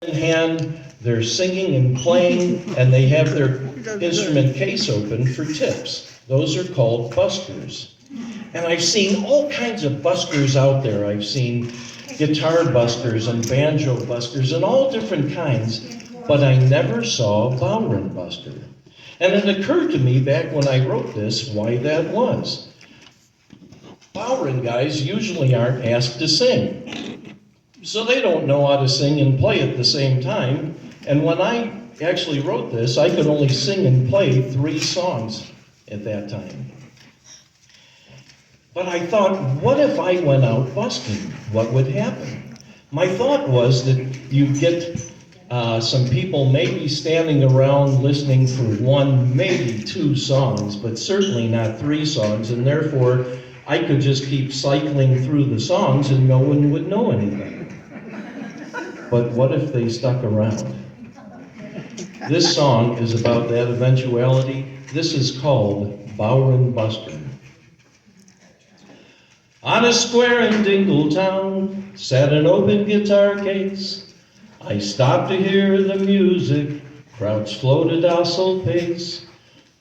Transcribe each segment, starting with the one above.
in hand, they're singing and playing, and they have their instrument case open for tips. Those are called buskers. And I've seen all kinds of buskers out there. I've seen guitar buskers and banjo buskers and all different kinds, but I never saw a Bodhran Busker. And it occurred to me back when I wrote this why that was. Bodhran guys usually aren't asked to sing, so they don't know how to sing and play at the same time. And when I actually wrote this, I could only sing and play 3 songs at that time. But I thought, what if I went out busking? What would happen? My thought was that you'd get some people maybe standing around listening for 1, maybe 2 songs, but certainly not 3 songs, and therefore I could just keep cycling through the songs and no one would know anything. But what if they stuck around? This song is about that eventuality. This is called Bodhran Busker. On a square in Dingletown sat an open guitar case. I stopped to hear the music, crowds flowed a docile pace.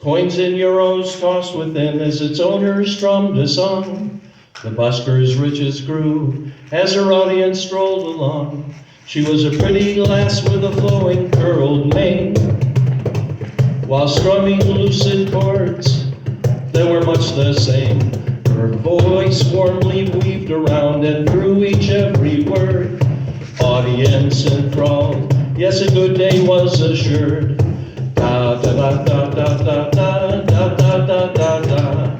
Coins and euros tossed within as its owner strummed a song. The busker's riches grew as her audience strolled along. She was a pretty lass with a flowing curled mane. While strumming lucid chords, they were much the same. Her voice warmly weaved around and through each every word. Audience enthralled, yes, a good day was assured. Da da da da da da da da da da da.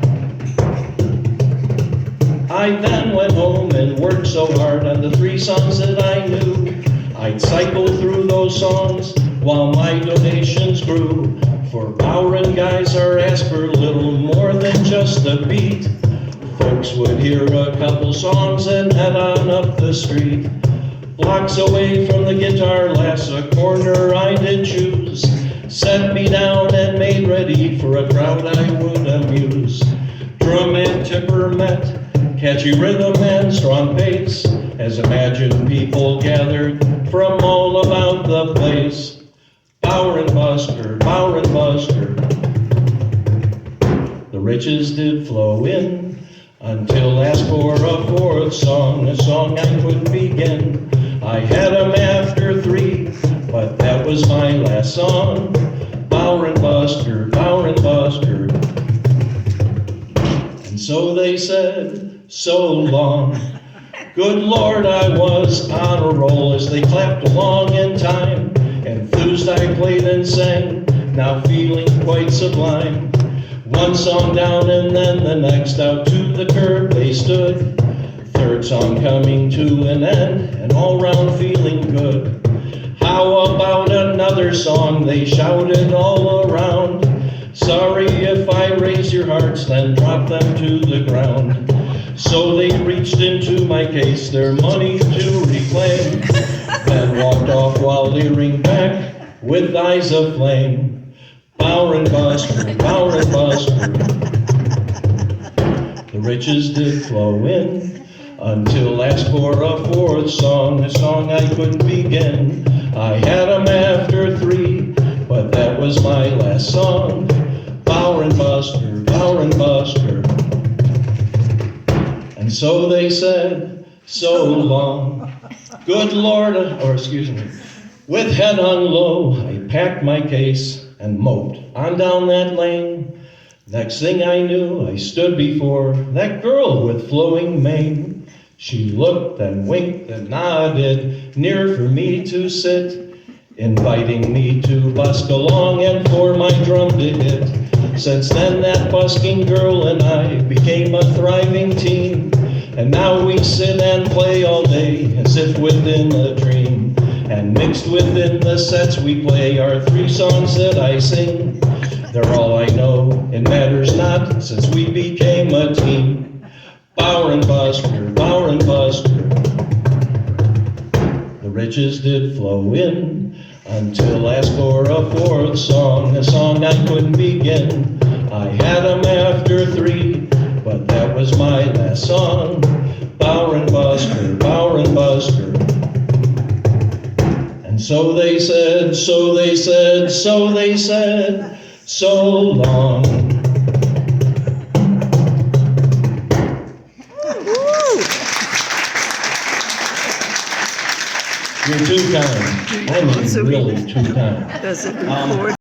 I then went home and worked so hard on the 3 songs that I knew. I'd cycle through those songs while my donations grew. For Bodhran guys are asked for little more than just a beat. Folks would hear a couple songs and head on up the street. Blocks away from the guitar lass, a corner I did choose. Set me down and made ready for a crowd I would amuse. Drum and tipper met, catchy rhythm and strong pace, as imagined people gathered from all about the place. Bodhran Busker, Bodhran Busker. The riches did flow in, until asked for a 4th song, a song I couldn't begin. I had 'em after 3, but that was my last song. Bodhran Busker, Bodhran Busker. And so they said, so long. Good Lord, I was on a roll as they clapped along in time. Enthused I played and sang, now feeling quite sublime. 1 song down and then the next, out to the curb they stood. 3rd song coming to an end, and all round feeling good. How about another song, they shouted all around. Sorry if I raise your hearts, then drop them to the ground. So they reached into my case, their money to reclaim, then walked off while leering back with eyes of flame. Bodhran Busker, Bodhran Busker. The riches did flow in, until asked for a 4th song, a song I couldn't begin. I had 'em after 3, but that was my last song. Bodhran Busker, Bodhran Busker. And so they said, so long. Good Lord, with head hung low, I packed my case and moped on down that lane. Next thing I knew, I stood before that girl with flowing mane. She looked and winked and nodded, near for me to sit, inviting me to busk along and for my drum to hit. Since then that busking girl and I became a thriving team, and now we sit and play all day as if within a dream. And mixed within the sets we play are 3 songs that I sing. They're all I know, it matters not, since we became a team. Bodhran Busker, Bodhran Busker. The riches did flow in, until asked for a 4th song, a song I couldn't begin. I had 'em after 3, but that was my last song. Bodhran Busker, Bodhran Busker. And so they said, so they said, so they said, so long. You're too kind. I mean, really too kind. Does it record?